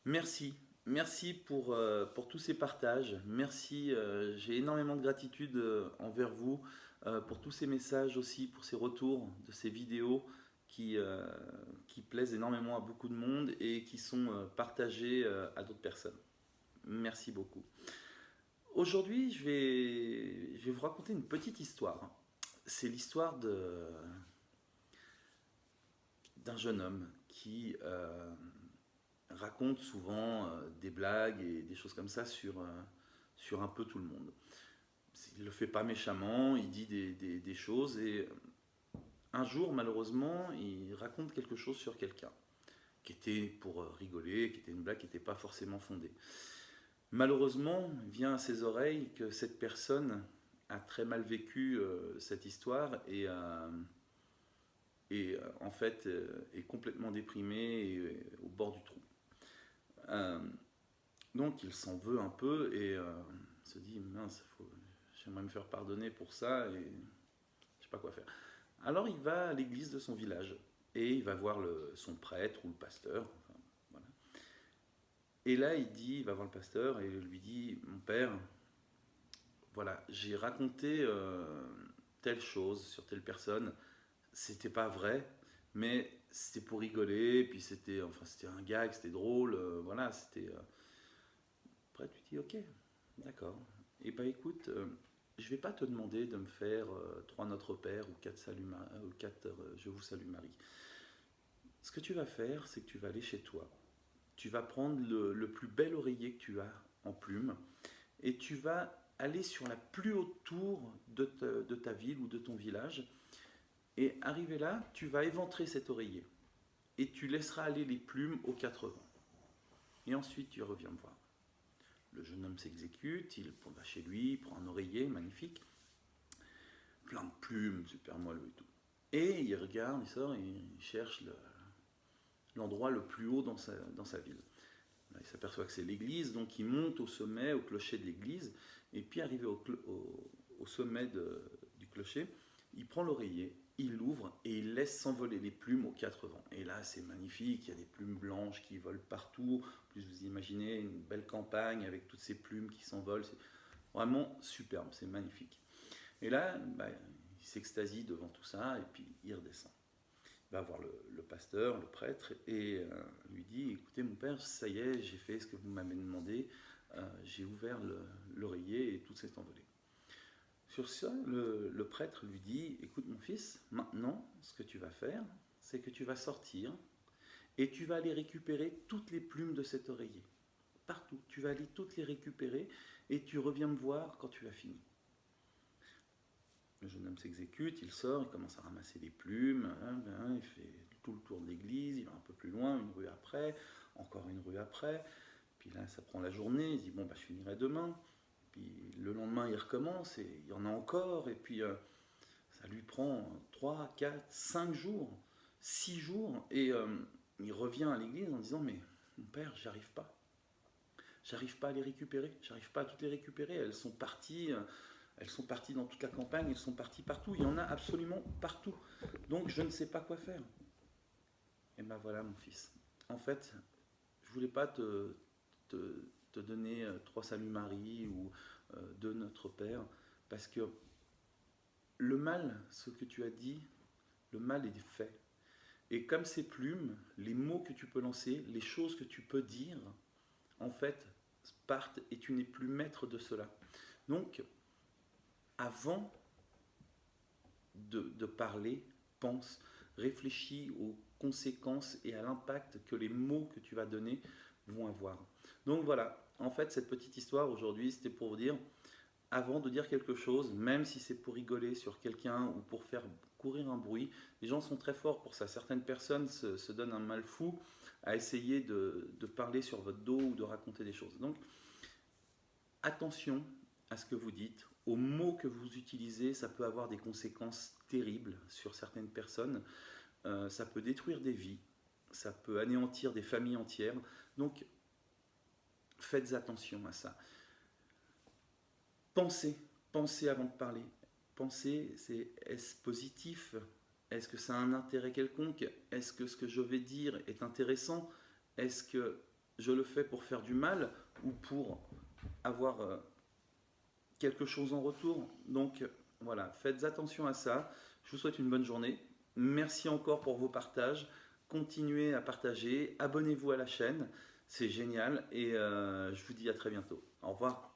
Merci, merci pour tous ces partages. Merci, j'ai énormément de gratitude envers vous pour tous ces messages aussi, pour ces retours de ces vidéos qui, euh, qui plaisent énormément à beaucoup de monde et qui sont partagées à d'autres personnes. Merci beaucoup. Aujourd'hui, je vais vous raconter une petite histoire. C'est l'histoire d'un jeune homme qui raconte souvent des blagues et des choses comme ça sur un peu tout le monde. Il ne le fait pas méchamment, il dit des choses et un jour, malheureusement, il raconte quelque chose sur quelqu'un qui était pour rigoler, qui était une blague qui n'était pas forcément fondée. Malheureusement, vient à ses oreilles que cette personne a très mal vécu cette histoire et en fait est complètement déprimé et au bord du trou. Euh, donc il s'en veut un peu et se dit mince, j'aimerais me faire pardonner pour ça et je sais pas quoi faire. Alors il va à l'église de son village et il va voir son prêtre ou le pasteur. Enfin, voilà. Et là il va voir le pasteur et lui dit mon père, voilà, j'ai raconté telle chose sur telle personne, c'était pas vrai, mais c'était pour rigoler, puis c'était un gag, c'était drôle, voilà, c'était. Après tu dis ok, d'accord. Et bah écoute, je vais pas te demander de me faire trois Notre Père ou quatre Je vous salue Marie. Ce que tu vas faire, c'est que tu vas aller chez toi. Tu vas prendre le plus bel oreiller que tu as en plume et tu vas aller sur la plus haute tour de ta ville ou de ton village. Et arrivé là, tu vas éventrer cet oreiller et tu laisseras aller les plumes aux quatre vents. Et ensuite, tu reviens me voir. Le jeune homme s'exécute, il va chez lui, il prend un oreiller magnifique, plein de plumes, super moelleux et tout. Et il regarde, il sort et il cherche l'endroit le plus haut dans sa ville. Là, il s'aperçoit que c'est l'église, donc il monte au sommet, au clocher de l'église, et puis arrivé au sommet du clocher, il prend l'oreiller, il l'ouvre et il laisse s'envoler les plumes aux quatre vents. Et là, c'est magnifique, il y a des plumes blanches qui volent partout. En plus, vous imaginez une belle campagne avec toutes ces plumes qui s'envolent. C'est vraiment superbe, c'est magnifique. Et là, bah, il s'extasie devant tout ça et puis il redescend. Il va voir le pasteur, le prêtre, et lui dit écoutez, mon père, ça y est, j'ai fait ce que vous m'avez demandé, j'ai ouvert l'oreiller et tout s'est envolé. Sur ça, le prêtre lui dit écoute, mon fils, maintenant, ce que tu vas faire, c'est que tu vas sortir et tu vas aller récupérer toutes les plumes de cet oreiller. Partout. Tu vas aller toutes les récupérer et tu reviens me voir quand tu as fini. Le jeune homme s'exécute, il sort, il commence à ramasser les plumes, il fait tout le tour de l'église, il va un peu plus loin, une rue après, encore une rue après, puis là ça prend la journée, il se dit bon bah je finirai demain, puis le lendemain il recommence et il y en a encore, et puis ça lui prend 3, 4, 5 jours, 6 jours, et il revient à l'église en disant mais mon père, j'arrive pas à les récupérer, j'arrive pas à toutes les récupérer, elles sont parties dans toute la campagne, elles sont parties partout, il y en a absolument partout. Donc je ne sais pas quoi faire. Et ben voilà mon fils. En fait, je voulais pas te, te donner trois saluts Marie ou deux Notre Père, parce que le mal, ce que tu as dit, le mal est fait. Et comme ces plumes, les mots que tu peux lancer, les choses que tu peux dire, en fait, partent et tu n'es plus maître de cela. Donc, avant de parler, pense, réfléchis aux conséquences et à l'impact que les mots que tu vas donner vont avoir. Donc voilà, en fait, cette petite histoire aujourd'hui, c'était pour vous dire, avant de dire quelque chose, même si c'est pour rigoler sur quelqu'un ou pour faire courir un bruit, les gens sont très forts pour ça. Certaines personnes se donnent un mal fou à essayer de parler sur votre dos ou de raconter des choses. Donc, attention à ce que vous dites, aux mots que vous utilisez, ça peut avoir des conséquences terribles sur certaines personnes. Ça peut détruire des vies, ça peut anéantir des familles entières. Donc, faites attention à ça. Pensez, pensez avant de parler. Pensez, c'est est-ce positif? Est-ce que ça a un intérêt quelconque? Est-ce que ce que je vais dire est intéressant? Est-ce que je le fais pour faire du mal ou pour avoir quelque chose en retour. Donc voilà, faites attention à ça. Je vous souhaite une bonne journée. Merci encore pour vos partages. Continuez à partager. Abonnez-vous à la chaîne. C'est génial. Et je vous dis à très bientôt. Au revoir.